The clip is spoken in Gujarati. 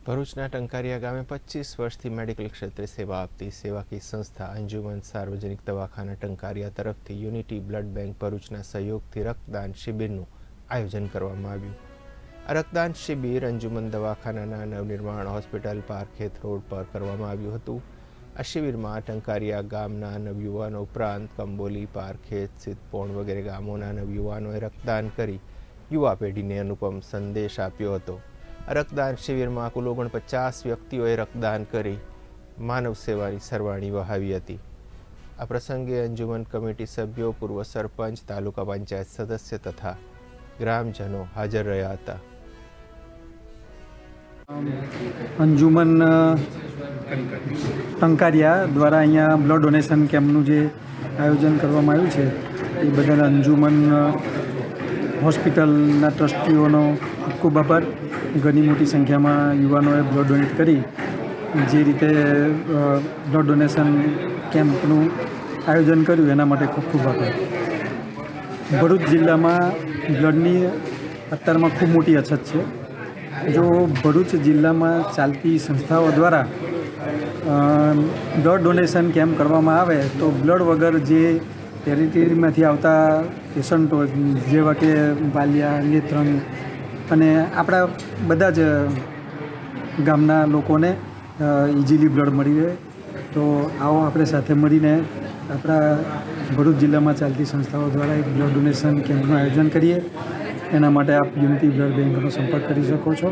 ભરૂચના ટંકારિયા ગામે 25 વર્ષથી મેડિકલ ક્ષેત્રે સેવા આપતી સેવાકી સંસ્થા અંજુમન સાર્વજનિક દવાખાના ટંકારિયા તરફથી યુનિટી બ્લડ બેંક ભરૂચના સહયોગથી રક્તદાન શિબિરનું આયોજન કરવામાં આવ્યું. આ રક્તદાન શિબિર અંજુમન દવાખાનાના નવનિર્માણ હોસ્પિટલ પારખેત રોડ પર કરવામાં આવ્યું હતું. આ શિબિરમાં ટંકારિયા ગામના નવયુવાનો ઉપરાંત કંબોલી, પારખેત, સિદ્ધપોણ વગેરે ગામોના નવયુવાનોએ રક્તદાન કરી યુવા પેઢીને અનુપમ સંદેશ આપ્યો હતો. રક્તદાન શિબિરમાં કુલ 49 વ્યક્તિઓએ રક્તદાન કરી માનવ સેવાની સરવાણી વહાવી હતી. આ પ્રસંગે અંજુમન કમિટી સભ્યો, પૂર્વ સરપંચ, તાલુકા પંચાયત સદસ્ય તથા ગ્રામજનો હાજર રહ્યા હતા. અંજુમન ટંકારિયા દ્વારા અહીંયા બ્લડ ડોનેશન કેમ્પનું જે આયોજન કરવામાં આવ્યું છે એ બદલ અંજુમન હોસ્પિટલના ટ્રસ્ટીઓનો ખૂબ આભાર. ઘણી મોટી સંખ્યામાં યુવાનોએ બ્લડ ડોનેટ કરી જે રીતે બ્લડ ડોનેશન કેમ્પનું આયોજન કર્યું એના માટે ખૂબ ખૂબ આભાર. ભરૂચ જિલ્લામાં બ્લડની અત્યારમાં ખૂબ મોટી અછત છે. જો ભરૂચ જિલ્લામાં ચાલતી સંસ્થાઓ દ્વારા બ્લડ ડોનેશન કેમ્પ કરવામાં આવે તો બ્લડ વગર જે ટેરિટરીમાંથી આવતા પેશન્ટો જેવા કે વાલિયા, નેત્રંગ અને આપણા બધા જ ગામના લોકોને ઇઝીલી બ્લડ મળી રહે. તો આવો આપણે સાથે મળીને આપણા ભરૂચ જિલ્લામાં ચાલતી સંસ્થાઓ દ્વારા એક બ્લડ ડોનેશન કેમ્પનું આયોજન કરીએ. એના માટે આપ યુનિટી બ્લડ બેંકનો સંપર્ક કરી શકો છો.